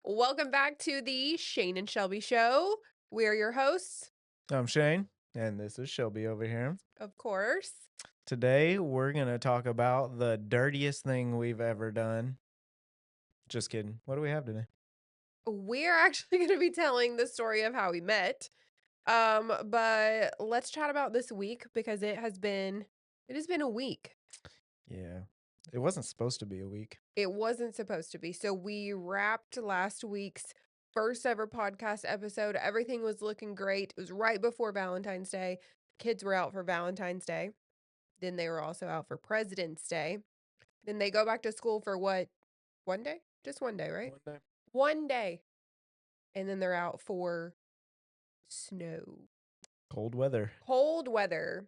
Welcome back to the Shane and Shelby Show. We're your hosts, I'm Shane, and this is Shelby over here. of course. Today, we're going to talk about the dirtiest thing we've ever done. Just kidding. What do we have today? We're actually going to be telling the story of how we met. But let's chat about this week because it has been a week. Yeah, it wasn't supposed to be a week. It wasn't supposed to be. So we wrapped last week's first ever podcast episode. Everything was looking great. It was right before Valentine's Day. Kids were out for Valentine's Day. Then they were also out for President's Day. Then they go back to school for what? One day? Just one day, right? One day. One day. And then they're out for snow. Cold weather. Cold weather.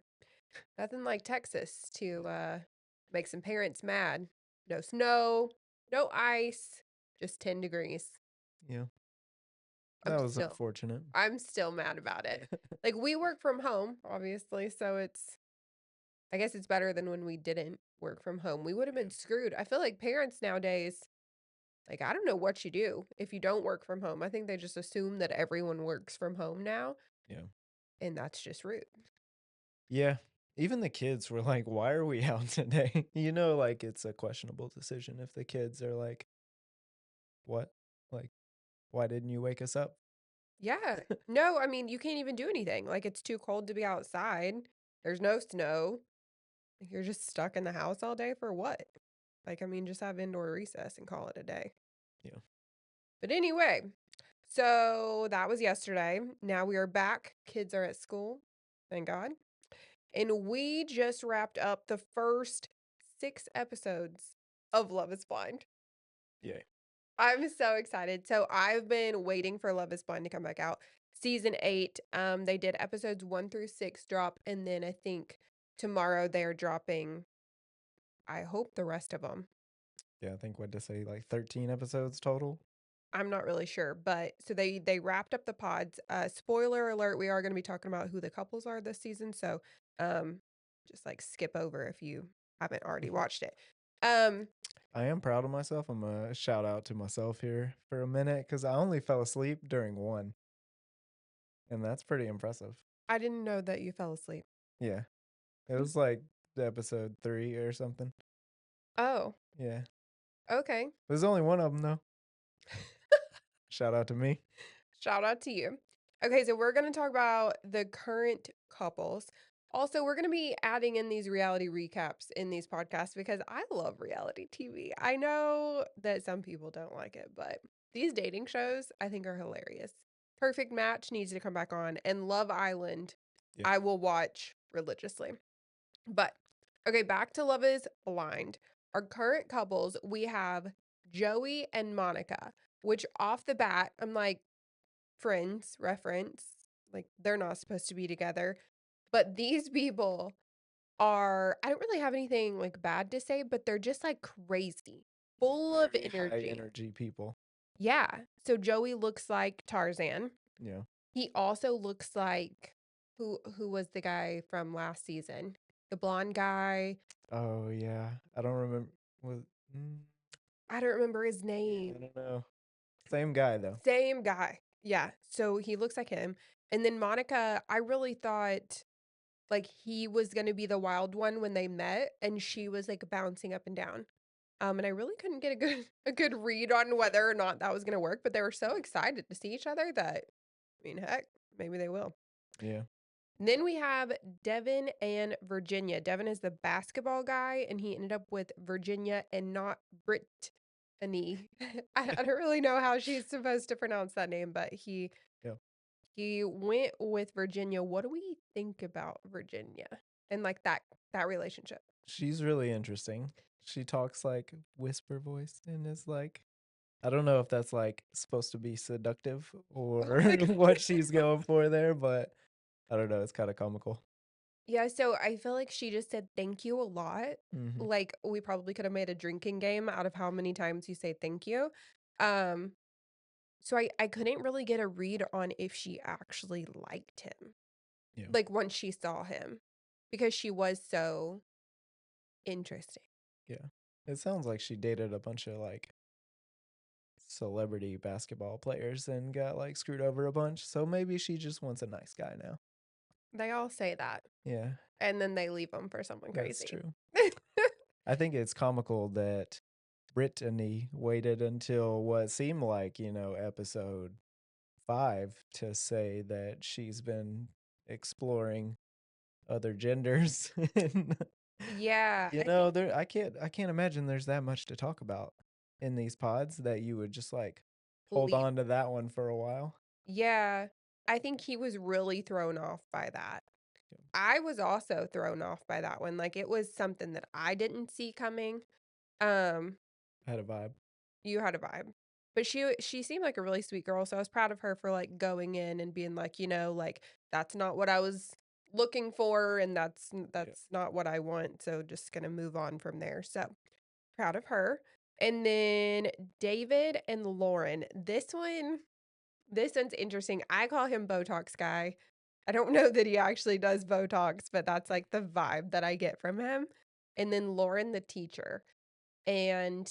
Nothing like Texas to make some parents mad. No snow, no ice, just 10 degrees. Yeah, I'm that was still unfortunate. I'm still mad about it. Like we work from home, obviously, so I guess it's better than when we didn't work from home. We would have been screwed. I feel like parents nowadays, like, I don't know what you do if you don't work from home. I think they just assume that everyone works from home now, Yeah. and that's just rude. Yeah. Even the kids were like, why are we out today? Like it's a questionable decision if the kids are like, what? Like, why didn't you wake us up? Yeah. No, I mean, you can't even do anything. Like, it's too cold to be outside. There's no snow. You're just stuck in the house all day for what? Like, I mean, just have indoor recess and call it a day. Yeah. But anyway, so that was yesterday. Now we are back. Kids are at school. Thank God. And we just wrapped up the first 6 episodes of Love is Blind. Yay. I'm so excited. So I've been waiting for Love is Blind to come back out. Season 8, they did episodes 1 through 6 drop, and then I think tomorrow they're dropping, I hope, the rest of them. Yeah, I think what to say, like 13 episodes total. I'm not really sure, but so they wrapped up the pods. Spoiler alert, we are going to be talking about who the couples are this season, so um just like skip over if you haven't already watched it. Um I am proud of myself. I'm going to shout out to myself here for a minute because I only fell asleep during one. And that's pretty impressive. I didn't know that you fell asleep. Yeah. It was like the episode 3 or something. Oh, Yeah. okay. There's only one of them, though. Shout out to me. Shout out to you. Okay, so we're going to talk about the current couples. Also, we're going to be adding in these reality recaps in these podcasts because I love reality TV. I know that some people don't like it, but these dating shows I think are hilarious. Perfect Match needs to come back on, and Love Island, Yeah. I will watch religiously. But okay, back to Love is Blind. Our current couples, we have Joey and Monica, which off the bat, I'm like, friends reference. Like they're not supposed to be together. But these people are, I don't really have anything like bad to say, but they're just like crazy, full of Very high energy. energy people. Yeah. So Joey looks like Tarzan. Yeah. He also looks like who was the guy from last season? The blonde guy. Oh, yeah. I don't remember. Was, mm, I don't remember his yeah, I name. don't know. Same guy, though. Same guy. Yeah. So he looks like him. And then Monica, I really thought like he was gonna be the wild one when they met, and she was like bouncing up and down. And I really couldn't get a good a good read on whether or not that was gonna work, but they were so excited to see each other that I mean, heck, maybe they will. Yeah. And then we have Devin and Virginia. Devin is the basketball guy, and he ended up with Virginia and not Brittany. I don't really know how she's supposed to pronounce that name, but Yeah. he went with Virginia. What do we think about Virginia and like that relationship? She's really interesting. She talks like whisper voice and is like, I don't know if that's like supposed to be seductive or what she's going for there, but I don't know. It's kind of comical. Yeah, so I feel like she just said thank you a lot. Hmm. Like we probably could have made a drinking game out of how many times you say thank you. Um, so I couldn't really get a read on if she actually liked him. Yeah. Like once she saw him because she was so interesting. Yeah. It sounds like she dated a bunch of like celebrity basketball players and got like screwed over a bunch. So maybe she just wants a nice guy now. They all say that, Yeah, and then they leave them for someone that's crazy. true. I think it's comical that Brittany waited until what seemed like, episode 5 to say that she's been exploring other genders. And, Yeah, I think I can't imagine there's that much to talk about in these pods that you would just like hold leave. on to that one for a while. Yeah, I think he was really thrown off by that. I was also thrown off by that one. Like it was something that I didn't see coming. Um, Had a vibe. you had a vibe. But she seemed like a really sweet girl, so I was proud of her for like going in and being like, like that's not what I was looking for and Yeah. that's not what I want. So just going to move on from there. So, proud of her. And then David and Lauren. This one's interesting. I call him Botox guy. I don't know that he actually does Botox, but that's like the vibe that I get from him. And then Lauren, the teacher. And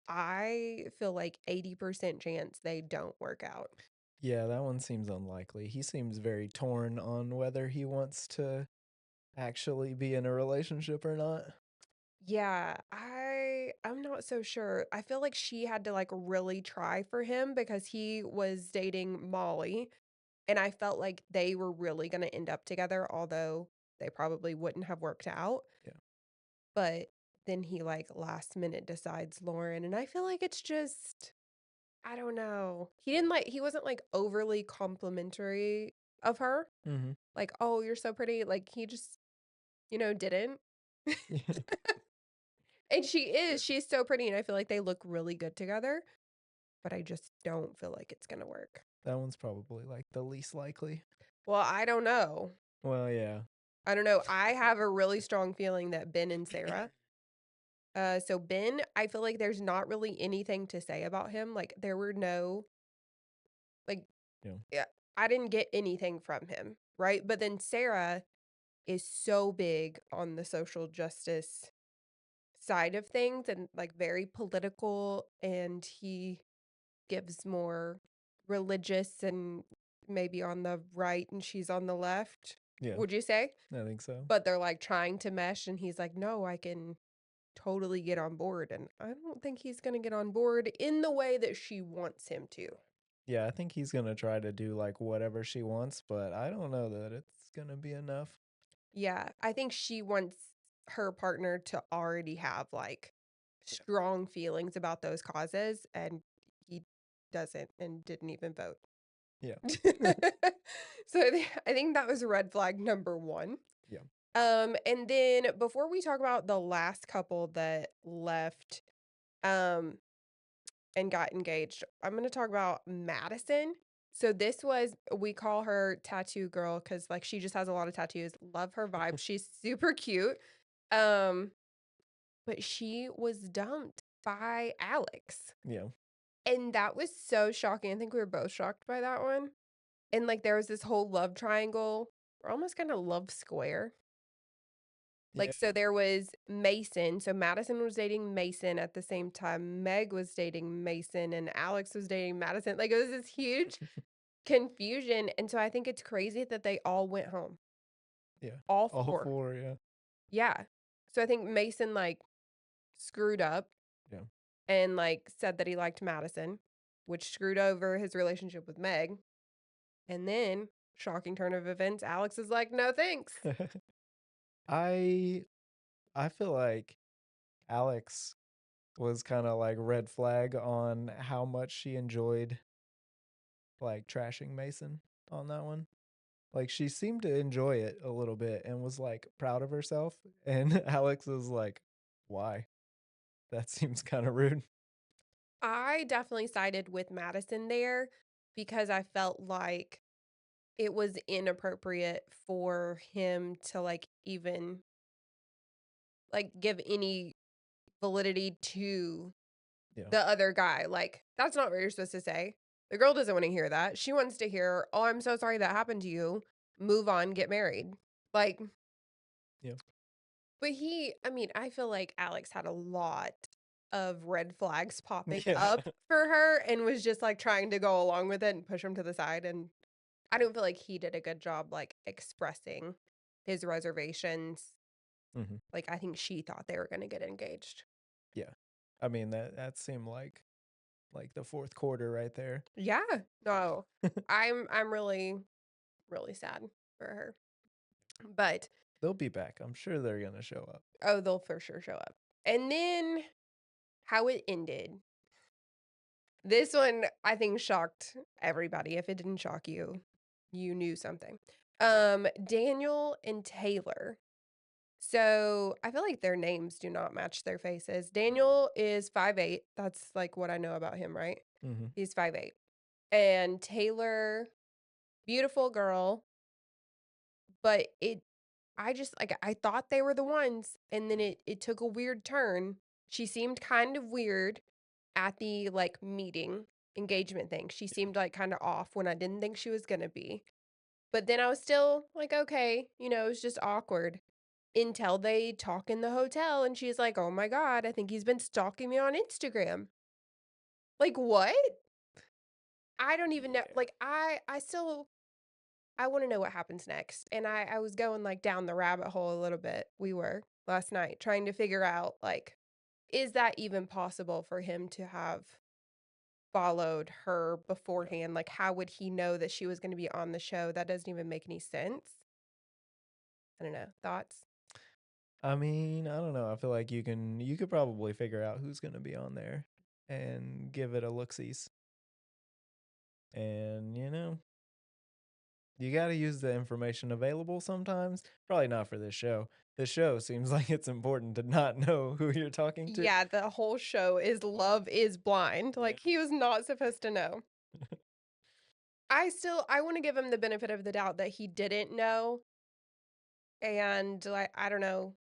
I feel like 80% chance they don't work out. Yeah, that one seems unlikely. He seems very torn on whether he wants to actually be in a relationship or not. Yeah, I'm not so sure. I feel like she had to like really try for him because he was dating Molly and I felt like they were really going to end up together although they probably wouldn't have worked out. Yeah. But then he like last minute decides Lauren and I feel like it's just I don't know. He wasn't like overly complimentary of her. Mhm. Like, "Oh, you're so pretty." Like he just, didn't. Yeah. And she's so pretty and I feel like they look really good together, but I just don't feel like it's going to work. That one's probably like the least likely. Well, I don't know. Well, yeah. I don't know. I have a really strong feeling that Ben and Sarah. So Ben, I feel like there's not really anything to say about him. Like there were no like Yeah. yeah, I didn't get anything from him, right? But then Sarah is so big on the social justice side of things and like very political and he gives more religious and maybe on the right and she's on the left, Yeah, would you say? I think so. But they're like trying to mesh and he's like, "No, I can totally get on board." And I don't think he's going to get on board in the way that she wants him to. Yeah, I think he's gonna try to do like whatever she wants, but I don't know that it's gonna be enough. Yeah, I think she wants her partner to already have like Yeah. strong feelings about those causes and he doesn't and didn't even vote. Yeah. So I think that was red flag number 1. Yeah. And then before we talk about the last couple that left, um, and got engaged, I'm gonna talk about Madison. So this was we call her tattoo girl because like she just has a lot of tattoos. Love her vibe. She's super cute. Um, but she was dumped by Alex. Yeah. And that was so shocking. I think we were both shocked by that one. And like there was this whole love triangle, or almost kind of love square. Yeah. Like so there was Mason. So Madison was dating Mason at the same time. Meg was dating Mason and Alex was dating Madison. Like it was this huge confusion. And so I think it's crazy that they all went home. Yeah. All All 4. 4, yeah. Yeah. So I think Mason like screwed up Yeah. and like said that he liked Madison, which screwed over his relationship with Meg. And then, shocking turn of events, Alex is like, "No, thanks." I I feel like Alex was kind of like red flag on how much she enjoyed like trashing Mason on that one. Like she seemed to enjoy it a little bit and was like proud of herself. And Alex was like, "Why? That seems kind of rude." I definitely sided with Madison there because I felt like it was inappropriate for him to like even like give any validity to Yeah. the other guy. Like, that's not what you're supposed to say. The girl doesn't want to hear that. She wants to hear, "Oh, I'm so sorry that happened to you. Move on, get married." Like, Yeah. but I mean, I feel like Alex had a lot. of red flags popping Yeah. up for her and was just like trying to go along with it and push him to the side. And I don't feel like he did a good job like expressing his reservations. Mhm. Like I think she thought they were going to get engaged. Yeah. I mean, that seemed like the 4th quarter right there. Yeah. No. I'm really really sad for her. But They'll be back. I'm sure they're gonna show up. oh, they'll for sure show up. And then how it ended. This one I think shocked everybody. If it didn't shock you, you knew something. Daniel and Taylor. So I feel like their names do not match their faces. Daniel is 5'8". That's like what I know about him, right? Mhm. He's 5'8". And Taylor, beautiful girl, but I just like I thought they were the ones, and then it took a weird turn. She seemed kind of weird at the like meeting engagement thing. She Yeah. seemed like kind of off when I didn't think she was gonna be. But then I was still like, okay, it was just awkward until they talk in the hotel and she's like, "Oh my God, I think he's been stalking me on Instagram." Like, what? I don't even know. Yeah. Like, I still I want to know what happens next. And I was going like down the rabbit hole a little bit. We were last night trying to figure out like, is that even possible for him to have followed her Yeah. beforehand? Like, how would he know that she was going to be on the show? That doesn't even make any sense. I don't know. Thoughts? I mean, I don't know. I feel like you could probably figure out who's gonna be on there and give it a look-sees. And, you gotta use the information available sometimes. Probably not for this show. This show seems like it's important to not know who you're talking to. Yeah, the whole show is Love is Blind. Yeah. Like, he was not supposed to know. I want to give him the benefit of the doubt that he didn't know. And like, I don't know,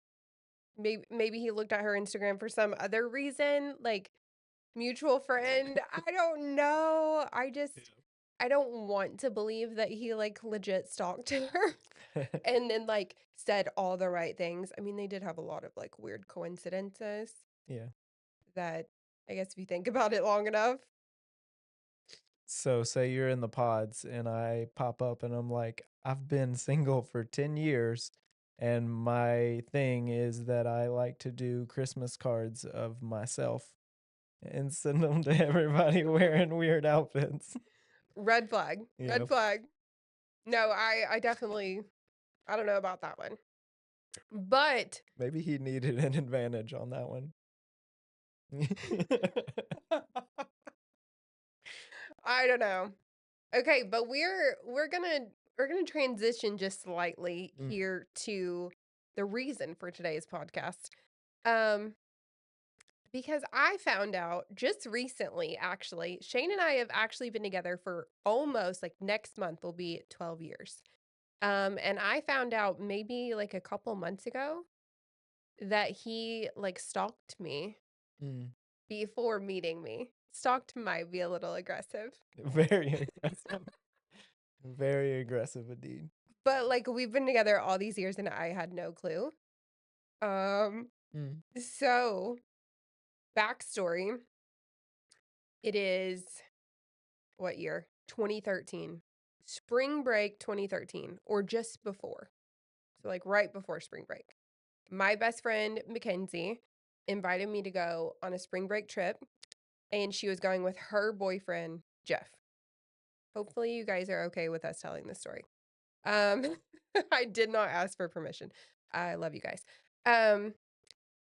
maybe he looked at her Instagram for some other reason, like mutual friend. I don't know. I don't want to believe that he like legit stalked her and then like said all the right things. I mean, they did have a lot of like weird coincidences Yeah. that I guess if you think about it long enough. So say you're in the pods and I pop up and I'm like, I've been single for 10 years and my thing is that I like to do Christmas cards of myself and send them to everybody wearing weird outfits. Red flag. Yeah. Red flag. No, I definitely I don't know about that one. But Maybe he needed an advantage on that one. I don't know. Okay, but we're gonna transition just slightly Mm. here to the reason for today's podcast. Um, because I found out just recently, actually, Shane and I have actually been together for almost like next month will be 12 years. And I found out maybe like a couple months ago that he like stalked me Mm. before meeting me. Stalked might be a little aggressive. Very aggressive. Very aggressive indeed. But, like, we've been together all these years, and I had no clue. Um, Mm. so backstory, it is what year? 2013. Spring break 2013, or just before. So, like, right before spring break. My best friend, Mackenzie, invited me to go on a spring break trip, and she was going with her boyfriend, Jeff. Hopefully, you guys are okay with us telling this story. Um, I did not ask for permission. I love you guys. Um,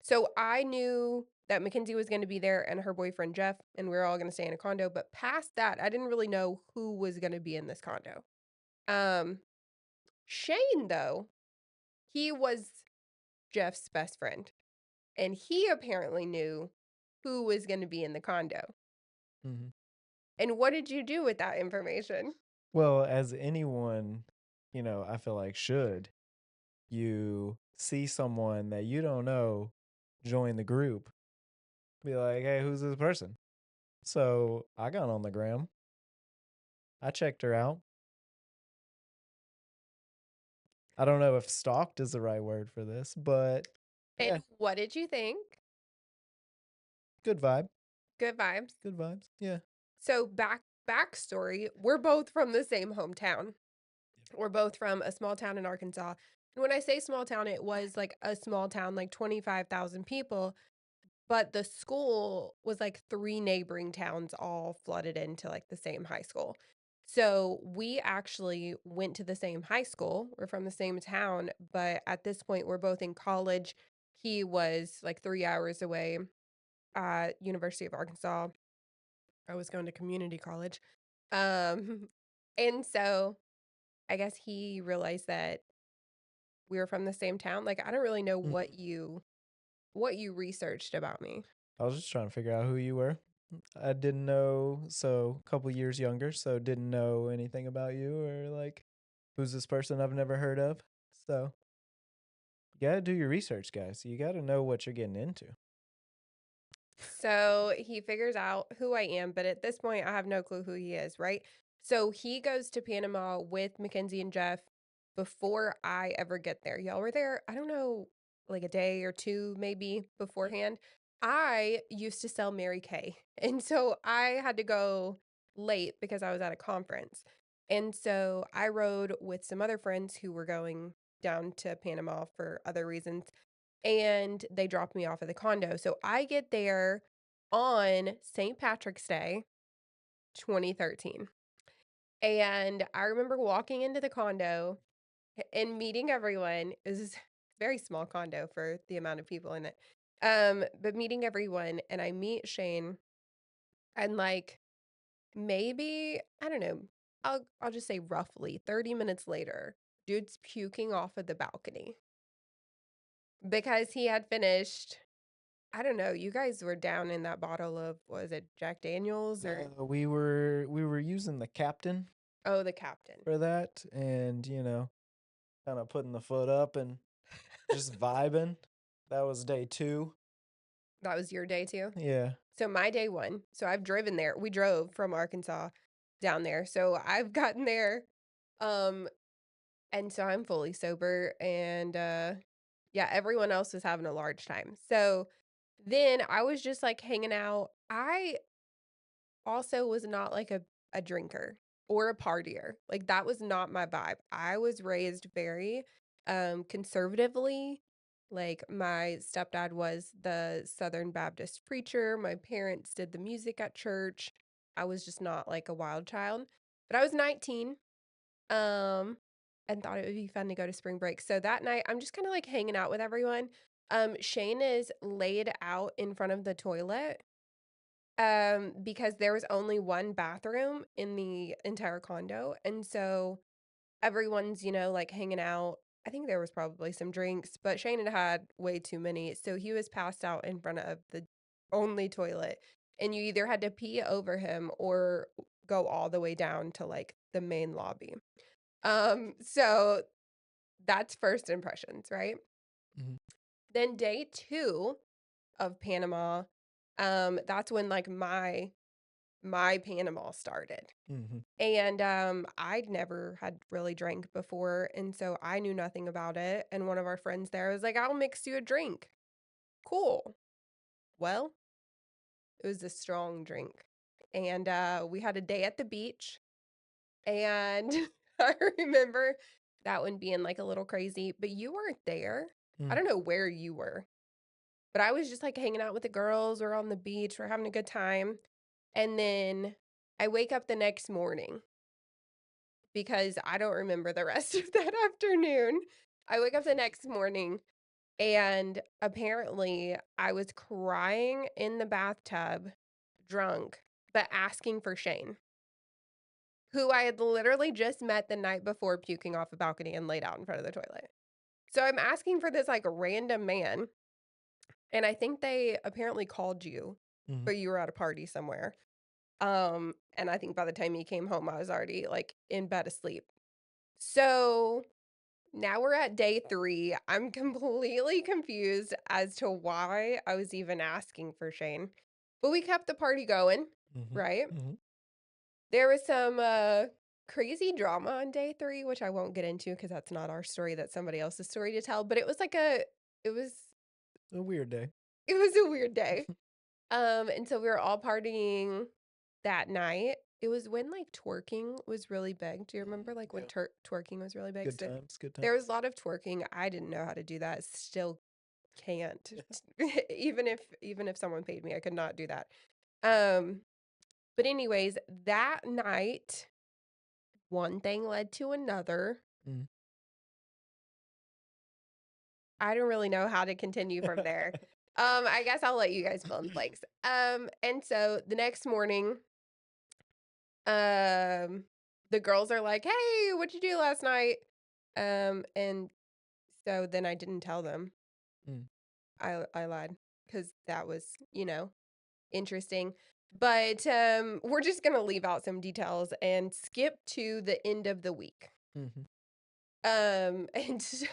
so I knew that Mackenzie was going to be there and her boyfriend Jeff, and we were all going to stay in a condo. But past that, I didn't really know who was going to be in this condo. Um, Shane, though, he was Jeff's best friend, and he apparently knew who was going to be in the condo. Mhm. And what did you do with that information? Well, as anyone, I feel like should, you see someone that you don't know join the group, be like, hey, who's this person? So I got on the gram. I checked her out. I don't know if stalked is the right word for this, but yeah, And what did you think? Good vibe. Good vibes. Good vibes. Yeah. So backstory, we're both from the same hometown. We're both from a small town in Arkansas. And when I say small town, it was like a small town, like 25,000 people, but the school was like 3 neighboring towns all flooded into like the same high school. So we actually went to the same high school. We're from the same town, but at this point we're both in college. He was like 3 hours away at University of Arkansas. I was going to community college. Um and so I guess he realized that we were from the same town. Like I don't really know Mm. what you researched about me. I was just trying to figure out who you were. I didn't know, so a couple years younger, so didn't know anything about you or like who's this person I've never heard of. So you gotta do your research, guys. You gotta know what you're getting into. So he figures out who I am, but at this point, I have no clue who he is, right? So he goes to Panama with Mackenzie and Jeff before I ever get there. Y'all were there, I don't know, like a day or two maybe beforehand. I used to sell Mary Kay. And so I had to go late because I was at a conference. And so I rode with some other friends who were going down to Panama for other reasons and they dropped me off at the condo. So I get there on St. Patrick's Day, 2013. And I remember walking into the condo and meeting everyone. It was a very small condo for the amount of people in it. But meeting everyone and I meet Shane and like maybe, I don't know, I'll just say roughly 30 minutes later, dude's puking off of the balcony because he had finished. I don't know, you guys were down in that bottle of was it Jack Daniels or We were using the captain oh, the Captain. for that, and kind of putting the foot up and just vibing. That was day 2. That was your day too? Yeah. So my day 1, so I've driven there. We drove from Arkansas down there. So I've gotten there, um, and so I'm fully sober and, yeah, everyone else was having a large time. So then I was just, like, hanging out. I also was not like a drinker or a partier. Like that was not my vibe. I was raised very conservatively. Like my stepdad was the Southern Baptist preacher. My parents did the music at church. I was just not like a wild child. But I was 19 um and thought it would be fun to go to spring break. So that night I'm just kind of like hanging out with everyone. Shane is laid out in front of the toilet because there was only one bathroom in the entire condo, and so everyone's, like, hanging out. I think there was probably some drinks, but Shane had had way too many, so he was passed out in front of the only toilet, and you either had to pee over him or go all the way down to, like, the main lobby. So that's first impressions, right? Mhm. Then day 2 of Panama, that's when, like, my Panama started. Mhm. And, I'd never had really drank before, and so I knew nothing about it, and one of our friends there was like, "I'll mix you a drink." Cool. Well, it was a strong drink, and, we had a day at the beach, and I remember that one being, like, a little crazy, but you weren't there. I Mm. don't know where you were, but I was just, like, hanging out with the girls, we're on the beach, we're having a good time, and then I wake up the next morning because I don't remember the rest of that afternoon. I wake up the next morning and apparently I was crying in the bathtub, drunk, but asking for Shane, who I had literally just met the night before puking off a balcony and laid out in front of the toilet. So I'm asking for this like random man, and I think they apparently called you, Mhm. but you were at a party somewhere. And I think by the time he came home, I was already like in bed asleep. So now we're at day 3. I'm completely confused as to why I was even asking for Shane. But we kept the party going, Mhm. right? Mhm. There was some crazy drama on day 3, which I won't get into because that's not our story, that's somebody else's story to tell. But it was like it was A weird day. it was a weird day. And so we were all partying that night. It was when like twerking was really big. Do you remember like when Yeah. twerking was really big? Good So times, good there was times. a lot of twerking. I didn't know how to do that. Still can't. Even if someone paid me, I could not do that. Um, but anyways, that night, one thing led to another. Mm. I don't really know how to continue from there. I guess I'll let you guys fill in the blanks. And so the next morning, um, the girls are like, "Hey, what'd you do last night?" And so then I didn't tell them. Mm. I lied because that was, interesting. But we're just gonna leave out some details and skip to the end of the week. Mhm. And so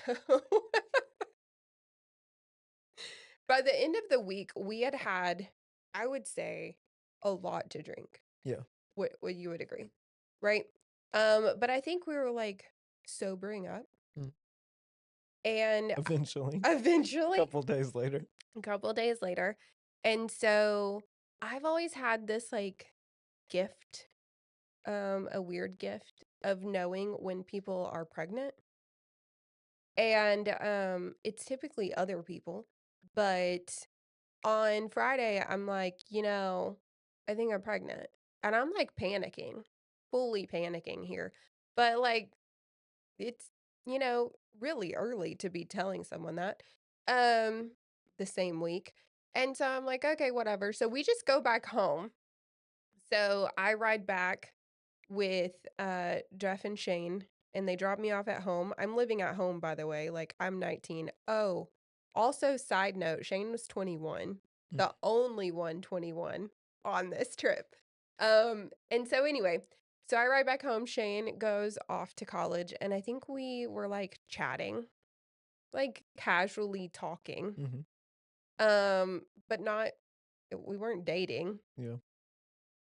by the end of the week, we had had, I would say, a lot to drink. Yeah. What you would agree, right? But I think we were like sobering up, Mm. and Eventually. eventually, Couple days later. a couple days later, and so I've always had this like gift, a weird gift of knowing when people are pregnant. And it's typically other people, but on Friday, I'm like, I think I'm pregnant. And I'm like panicking, fully panicking here. But like, it's, really early to be telling someone that um, the same week. And so I'm like, okay, whatever. So we just go back home. So I ride back with Jeff and Shane, and they drop me off at home. I'm living at home, by the way. Like, I'm 19. Oh, also, side note, Shane was 21, Mm. the only one 21 on this trip. And so anyway, so I ride back home. Shane goes off to college, and I think we were like chatting, like casually talking. Mhm. But not, we weren't dating. Yeah.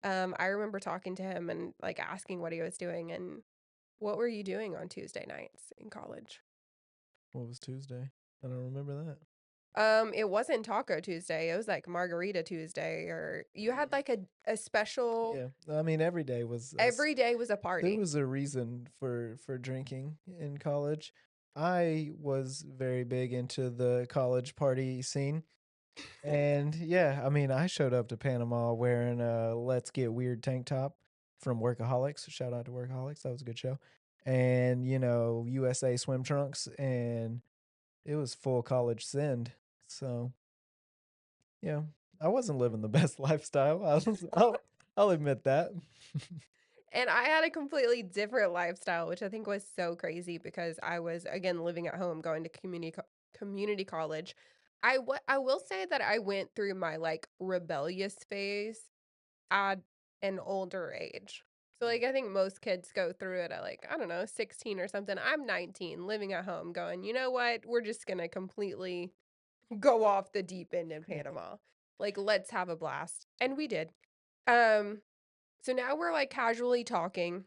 I remember talking to him and like asking what he was doing and what were you doing on Tuesday nights in college? What was Tuesday? I don't remember that. It wasn't Taco Tuesday. It was like Margarita Tuesday, or you had like a special. Yeah. I mean, every day was Every day was a there party. was a reason for drinking in college. I was very big into the college party scene. And yeah, I mean, I showed up to Panama wearing a Let's Get Weird tank top from Workaholics. Shout out to Workaholics. That was a good show. And, USA swim trunks, and it was full college send. So, yeah, I wasn't living the best lifestyle. I'll admit that. And I had a completely different lifestyle, which I think was so crazy because I was again living at home, going to community college. I will say that I went through my like rebellious phase at an older age. So like I think most kids go through it at like, I don't know, 16 or something. I'm 19, living at home going, "You know what? We're just going to completely go off the deep end in Panama. Like let's have a blast." And we did. Um so now we're like casually talking.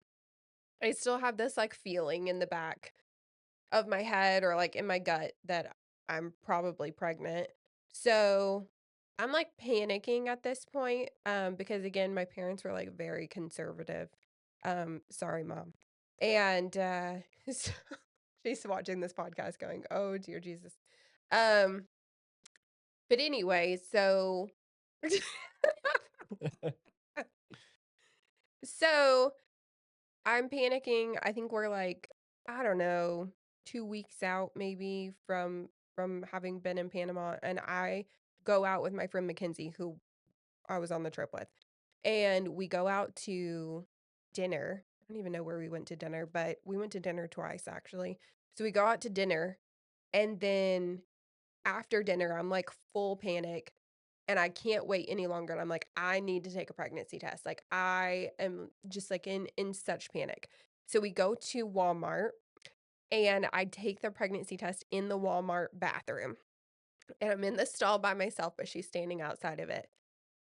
I still have this like feeling in the back of my head or like in my gut that I'm probably pregnant. So I'm like panicking at this point because again my parents were like very conservative. Sorry mom. And so she's watching this podcast going, "Oh dear Jesus." Um but anyway, so so I'm panicking. I think we're like, I don't know, 2 weeks out maybe from having been in Panama, and I go out with my friend Mackenzie, who I was on the trip with, and we go out to dinner. I don't even know where we went to dinner, but we went to dinner twice actually. So we go out to dinner, and then after dinner, I'm like full panic and I can't wait any longer. And I'm like, I need to take a pregnancy test. Like I am just like in such panic. So we go to Walmart and I take the pregnancy test in the Walmart bathroom. And I'm in the stall by myself, but she's standing outside of it.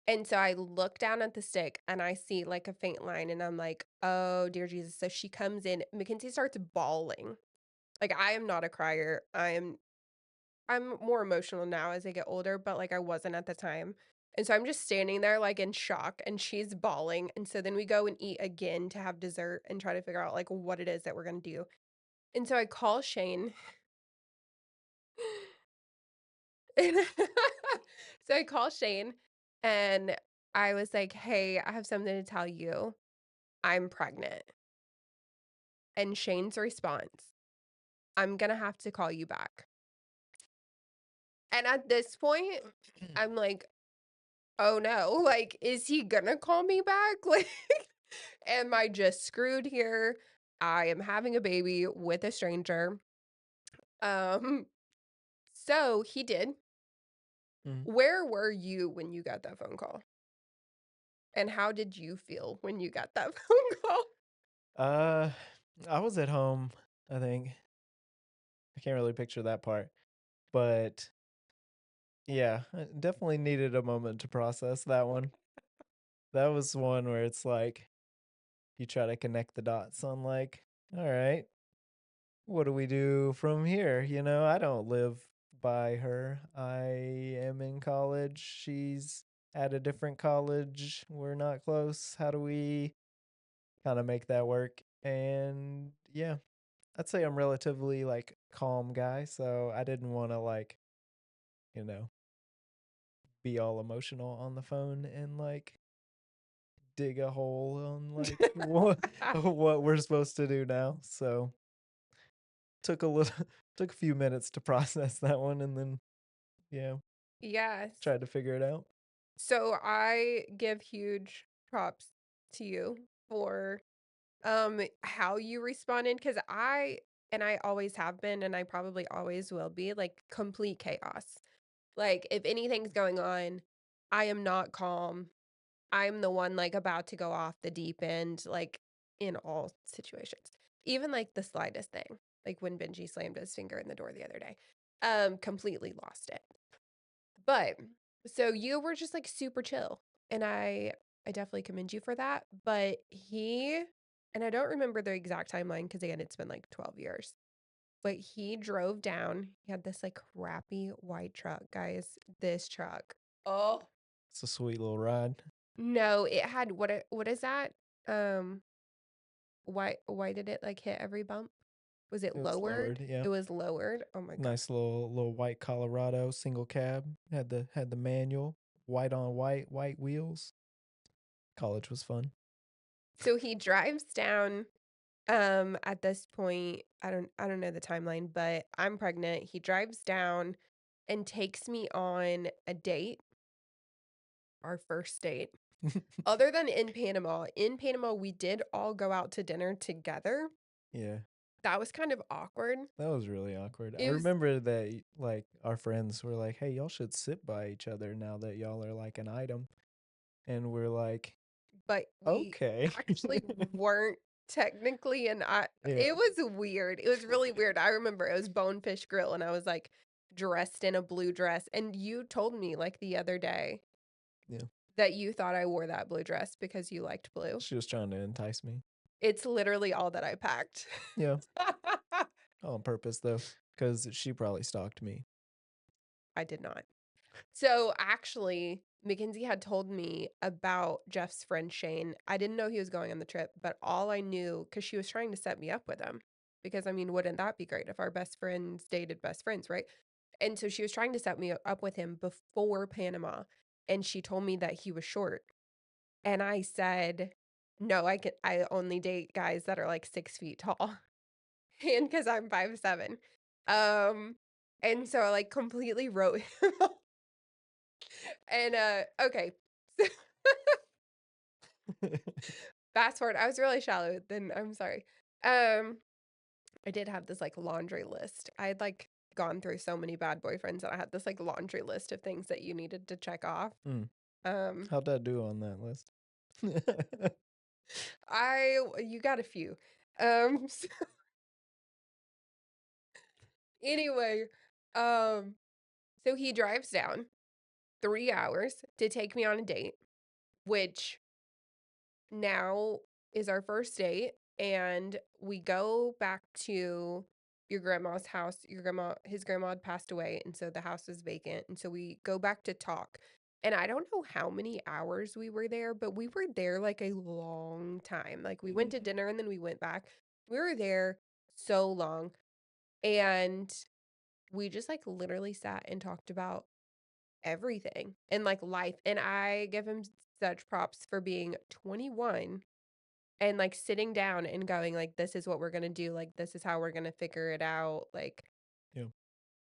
And so I look down at the stick and I see like a faint line and I'm like, oh dear Jesus. So she comes in, Mackenzie starts bawling. Like I am not a crier. I'm more emotional now as I get older, but like I wasn't at the time. And so I'm just standing there, like, in shock, and she's bawling, and so then we go and eat again to have dessert and try to figure out, like, what it is that we're gonna do. And so I call Shane, and so I call Shane, and I was like, "Hey, I have something to tell you. I'm pregnant." And Shane's response, "I'm gonna have to call you back." And at this point, I'm like, "Oh, no, like, is he gonna call me back? Like, am I just screwed here? I am having a baby with a stranger." Um, so he did. Mm. Where were you when you got that phone call? And how did you feel when you got that phone call? Uh, I was at home, I think. I can't really picture that part, but yeah, I definitely needed a moment to process that one. That was one where it's like you try to connect the dots on like, all right, what do we do from here? You know, I don't live by her. I am in college. She's at a different college. We're not close. How do we kind of make that work? And yeah, I'd say I'm relatively like calm guy, so I didn't want to like, you know, be all emotional on the phone and like dig a hole on like what we're supposed to do now. So took a little took a few minutes to process that one and then yeah, Yes. tried to figure it out. So I give huge props to you for how you responded, because I always have been, and I probably always will be, like, complete chaos. Like, if anything's going on, I am not calm. I'm the one, like, about to go off the deep end, like, in all situations. Even, like, the slightest thing, like when Benji slammed his finger in the door the other day. Completely lost it. But so you were just, like, super chill, and I definitely commend you for that, but he and I don't remember the exact timeline because again, it's been, like, 12 years, but he drove down. He had this, like, crappy white truck, guys. This truck. Oh, It's a sweet little ride. no, it had what is that? Um, why did it, like, hit every bump? Was it It was lowered? lowered, yeah. It was lowered? Oh my god. Nice little white Colorado single cab. Had the manual, white on white, white wheels. College was fun. So he drives down. At this point, I don't know the timeline, but I'm pregnant. He drives down and takes me on a date, our first date. Other than in Panama, we did all go out to dinner together. Yeah. That was kind of awkward. That was really awkward. I It was, remember that like our friends were like, "Hey, y'all should sit by each other now that y'all are like an item." And we're like, but we "Okay." actually weren't technically, and Yeah. it was weird. It was really weird. I remember it was Bonefish Grill, and I was like dressed in a blue dress, and you told me like the other day Yeah. that you thought I wore that blue dress because you liked blue. She was trying to entice me. It's literally all that I packed. Yeah. On purpose though, cuz she probably stalked me. I did not. So actually, Mackenzie had told me about Jeff's friend Shane. I didn't know he was going on the trip, but all I knew, because she was trying to set me up with him. Because I mean, wouldn't that be great if our best friends dated best friends, right? And so she was trying to set me up with him before Panama. And she told me that he was short. And I said, no, I only date guys that are like 6 feet tall. And because I'm 5'7". Um, and so I like completely wrote him off. And okay. So fast forward, I was really shallow, then I'm sorry. Um, I did have this like laundry list. I had like gone through so many bad boyfriends that I had this like laundry list of things that you needed to check off. Mm. Um, How'd that do on that list? you got a few. So anyway, um, so he drives down 3 hours to take me on a date, which now is our first date, and we go back to your grandma's house. His grandma had passed away, and so the house was vacant, and so we go back to talk. And I don't know how many hours we were there, but we were there like a long time. Like we went to dinner and then we went back. We were there so long. And we just like literally sat and talked about everything and like life. And I give him such props for being 21 and like sitting down and going like this is what we're going to do, like this is how we're going to figure it out. Like Yeah.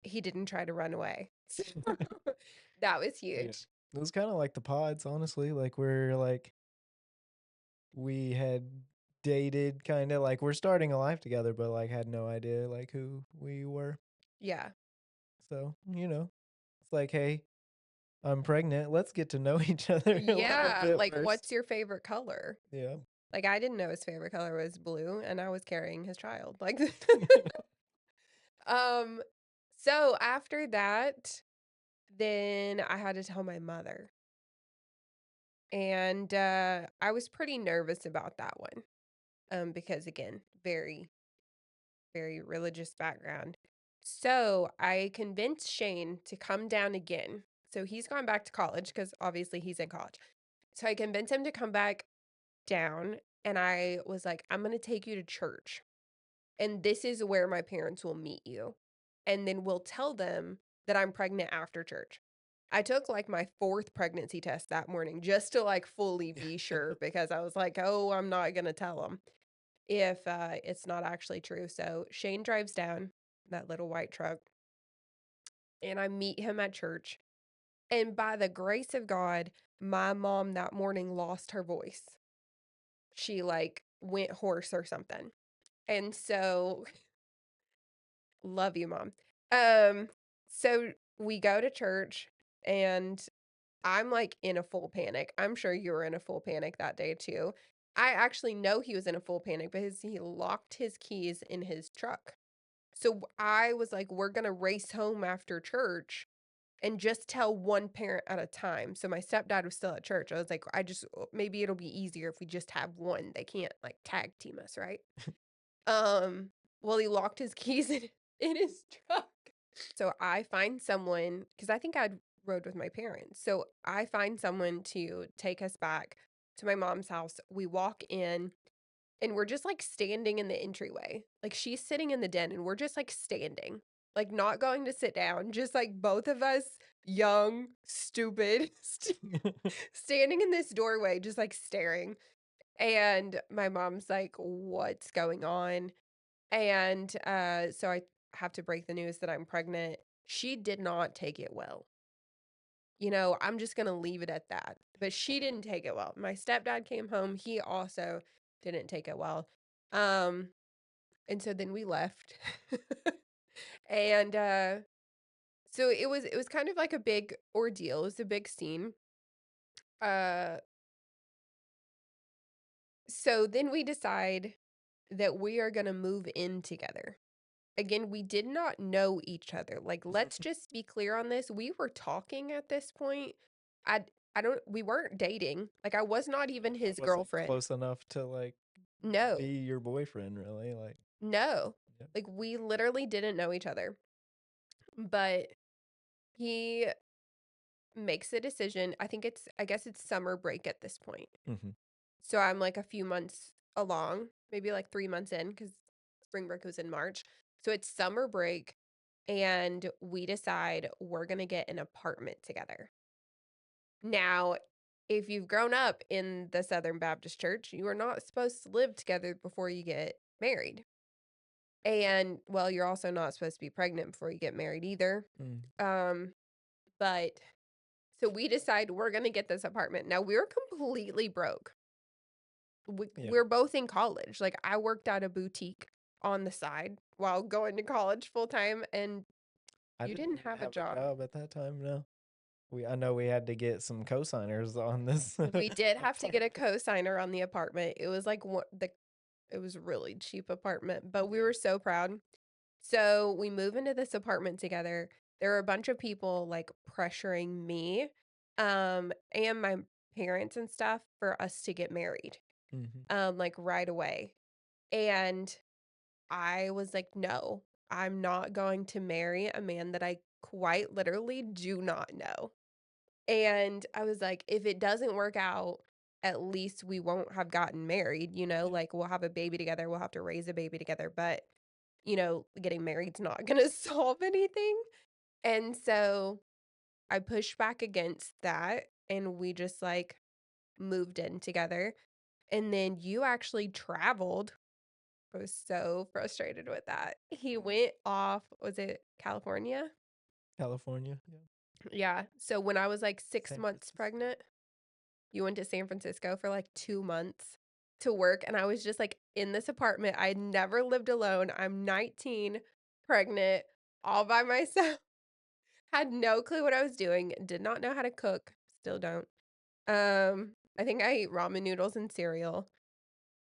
he didn't try to run away. That was Yeah. huge. It was kind of like the pods, honestly. Like we had dated kind of like we're starting a life together, but like had no idea like who we were. Yeah. So, it's like, hey, I'm pregnant. Let's get to know each other a little Yeah, bit like first. what's your favorite color? Yeah. Like I didn't know his favorite color was blue and I was carrying his child. Like um so after that, then I had to tell my mother. And I was pretty nervous about that one. Because again, very very religious background. So I convinced Shane to come down again. So he's gone back to college because obviously he's in college. So I convinced him to come back down and I was like, I'm going to take you to church. And this is where my parents will meet you. And then we'll tell them that I'm pregnant after church. I took like my fourth pregnancy test that morning just to like fully be sure because I was like, oh, I'm not going to tell them if it's not actually true. So Shane drives down that little white truck and I meet him at church. And by the grace of God, my mom that morning lost her voice. She like went hoarse or something. And so love you, mom. Um so we go to church and I'm like in a full panic. I'm sure you were in a full panic that day too. I actually know he was in a full panic because he locked his keys in his truck. So I was like, we're going to race home after church and just tell one parent at a time. So my stepdad was still at church. I was like, maybe it'll be easier if we just have one. They can't like tag team us, right? Um, well, he locked his keys in his truck. So I find someone because I think I'd rode with my parents. So I find someone to take us back to my mom's house. We walk in and we're just, like, standing in the entryway. Like, she's sitting in the den, and we're just, like, standing, like, not going to sit down, just, like, both of us young, stupid, standing in this doorway, just, like, staring. And my mom's like, "What's going on?" And, so I have to break the news that I'm pregnant. She did not take it well. I'm just gonna leave it at that. But she didn't take it well. My stepdad came home, he also didn't take it well. Um, and so then we left. And, so it was kind of like a big ordeal, it was a big scene. Uh, so then we decide that we are gonna move in together. Again, we did not know each other. Like, let's just be clear on this. We were talking at this point. I I don't we weren't dating. Like, I was not even I his wasn't girlfriend. close enough to like be No. your boyfriend, really. Like, No. yeah. Like, we literally didn't know each other. But he makes a decision. I guess it's summer break at this point. Hmm. So I'm like a few months along, maybe like 3 months in because spring break was in March. So it's summer break and we decide we're going to get an apartment together. Now, if you've grown up in the Southern Baptist Church, you are not supposed to live together before you get married. And well, you're also not supposed to be pregnant before you get married either. Mm. Um, but so we decide we're going to get this apartment. Now, we're completely broke. Yeah. We're both in college. Like I worked at a boutique on the side while going to college full time and I you didn't didn't have a have a job. job at that time, no. I know we had to get some cosigners on this We did have to get a apartment. cosigner on the apartment. It was like it was a really cheap apartment, but we Yeah. were so proud. So we move into this apartment together. There were a bunch of people like pressuring me, and my parents and stuff for us to get married, Hmm. like right away. And I was like, no, I'm not going to marry a man that I quite literally do not know. And I was like, if it doesn't work out, at least we won't have gotten married, Yeah. like we'll have a baby together, we'll have to raise a baby together, but getting married's not gonna solve anything. And so I pushed back against that and we just like moved in together. And then you actually traveled. I was so frustrated with that. He went off, was it California? California. Yeah. Yeah. So when I was like 6 San months Francisco. pregnant, you went to San Francisco for like 2 months to work, and I was just, like, in this apartment. I had never lived alone. I'm 19, pregnant, all by myself, had no clue what I was doing, did not know how to cook, still don't. I think I ate ramen noodles and cereal,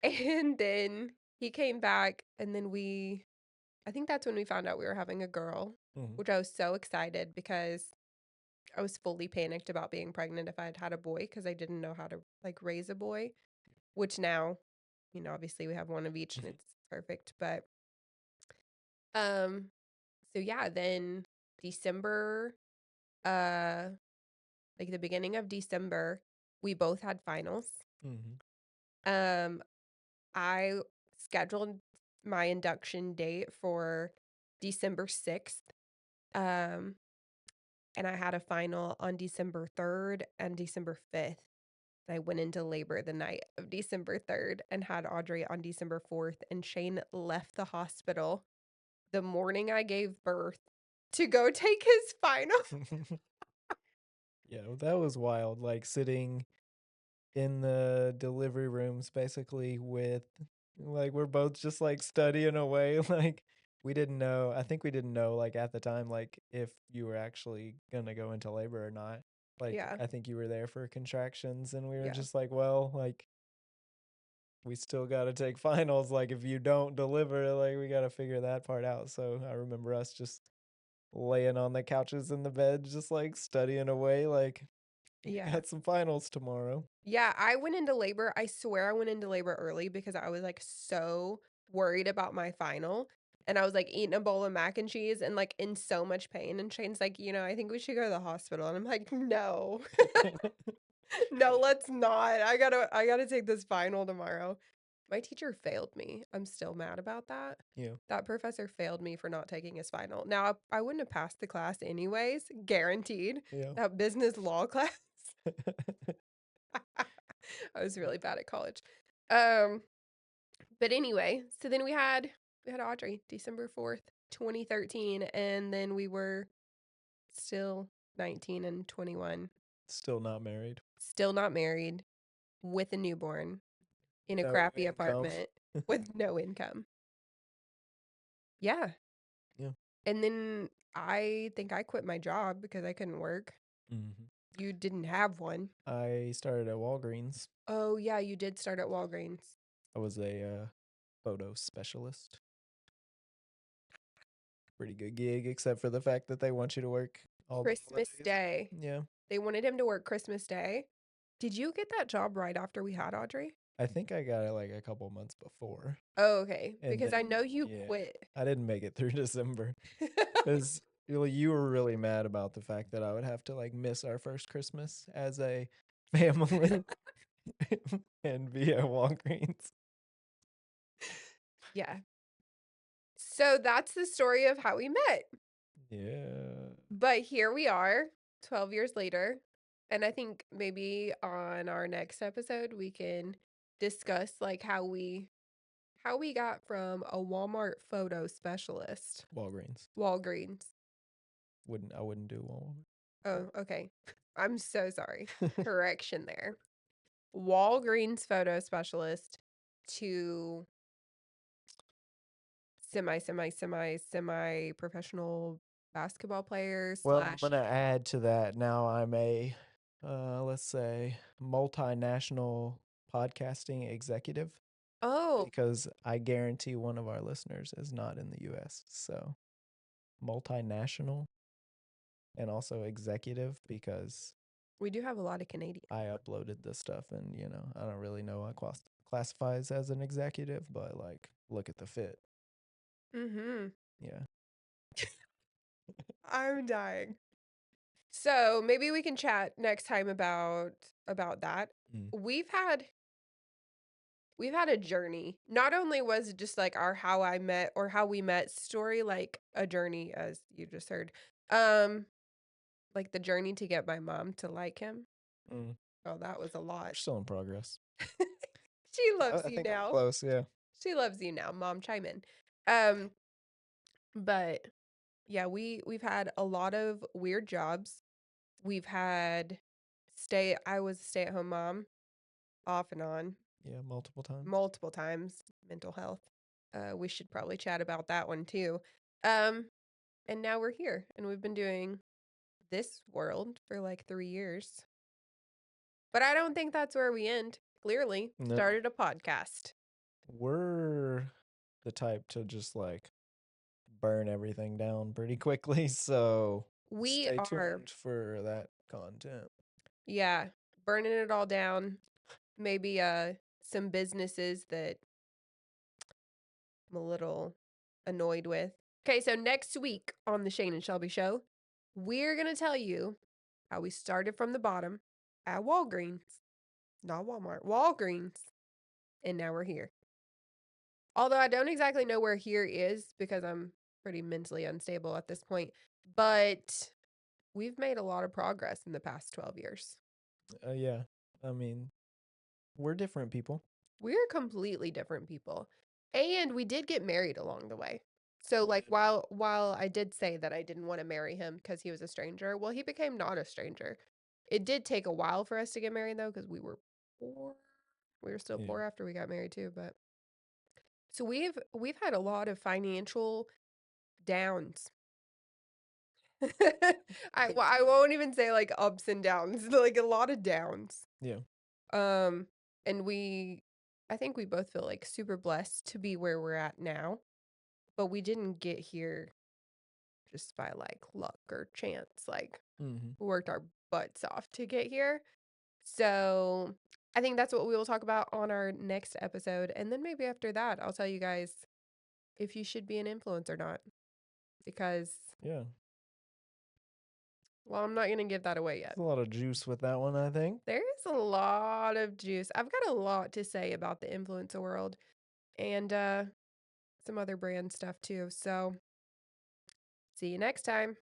and then he came back, and then I think that's when we found out we were having a girl, Mhm. which I was so excited because I was fully panicked about being pregnant if I had had a boy because I didn't know how to, like, raise a boy. Which now, obviously we have one of each and it's perfect, but, um, so yeah, then December, uh, like the beginning of December, we both had finals. Mhm. Um, I scheduled my induction date for December 6th, um, and I had a final on December 3rd and December 5th. And I went into labor the night of December 3rd and had Audrey on December 4th, and Shane left the hospital the morning I gave birth to go take his final. Yeah, well, that was wild. Like sitting in the delivery rooms basically with like we're both just like studying away like we didn't know. I think we didn't know like at the time like if you were actually gonna go into labor or not. Like Yeah, I think you were there for contractions and we were yeah, just like, well, like we still got to take finals. Like if you don't deliver, like we got to figure that part out. So I remember us just laying on the couches in the bed, just like studying away. Like we yeah. got some finals tomorrow. Yeah, I went into labor. I swear I went into labor early because I was like so worried about my final. And I was like eating a bowl of mac and cheese and like in so much pain. And Shane's like, I think we should go to the hospital. And I'm like, no, no, let's not. I gotta take this final tomorrow. My teacher failed me. I'm still mad about that. Yeah, That professor failed me for not taking his final. Now, I wouldn't have passed the class anyways, guaranteed. yeah. That business law class. I was really bad at college. Um, but anyway, so then we had Audrey, December 4th, 2013, and then we were still 19 and 21, Still not married. still not married, with a newborn in a No crappy income. apartment with no income. Yeah. Yeah. And then I think I quit my job because I couldn't work. Hmm. You didn't have one. I started at Walgreens. Oh, yeah, you did start at Walgreens. I was a photo specialist. Pretty good gig, except for the fact that they want you to work all the Christmas holidays. Day. Yeah. They wanted him to work Christmas Day. Did you get that job right after we had Audrey? I think I got it like a couple months before. Oh, okay. And Because I then, know you yeah, quit. I didn't make it through December because you were really mad about the fact that I would have to like miss our first Christmas as a family and be at Walgreens. Yeah. So that's the story of how we met. Yeah. But here we are, 12 years later. And I think maybe on our next episode we can discuss like how we got from a Walmart photo specialist, Walgreens. Walgreens. I wouldn't do Walmart. Oh, okay. I'm so sorry. Correction there. Walgreens photo specialist to semi professional basketball player Well, I'm slash. gonna add to that. Now I'm a, let's say, multinational podcasting executive Oh, because I guarantee one of our listeners is not in the U.S. So multinational and also executive because we do have a lot of Canadian. I uploaded this stuff and I don't really know what classifies as an executive, but like look at the fit. Mm-hmm. Yeah. I'm dying. So maybe we can chat next time about that. Mm, We've had we've had a journey. Not only was it just like our how I met or how we met story, like a journey as you just heard. Um, like the journey to get my mom to like him. mm. Oh, that was a We're lot. still in progress. She I, loves I you think I'm now. close. Yeah. She loves you now. Mom, chime in. Um, but yeah, we've had a lot of weird jobs. We've had I was a stay-at-home mom off and on Yeah. Multiple times. multiple times, mental health. We should probably chat about that one too. Um, and now we're here and we've been doing this world for like 3 years. But I don't think that's where we end. Clearly, No. started a podcast. We're the type to just like burn everything down pretty quickly. So We stay are, tuned for that content. yeah, burning it all down. Maybe some businesses that I'm a little annoyed with. Okay, so next week on the Shane and Shelby show, we're going to tell you how we started from the bottom at Walgreens, not Walmart, Walgreens, and now we're here. Although I don't exactly know where here is because I'm pretty mentally unstable at this point, but we've made a lot of progress in the past 12 years. Yeah. I mean, we're different people. We're completely different people. And we did get married along the way. So like while I did say that I didn't want to marry him because he was a stranger, well, he became not a stranger. It did take a while for us to get married though, because we were poor. We were still Yeah. poor after we got married too, but so we've had a lot of financial downs. I won't even say like ups and downs, like a lot of downs. Yeah. Um, and I think we both feel like super blessed to be where we're at now, but we didn't get here just by like luck or chance. Like Hmm. we worked our butts off to get here. So I think that's what we will talk about on our next episode. And then maybe after that, I'll tell you guys if you should be an influencer or not. Because, Yeah. well, I'm not going to give that away yet. There's a lot of juice with that one, I think. There is a lot of juice. I've got a lot to say about the influencer world and some other brand stuff too. So, see you next time.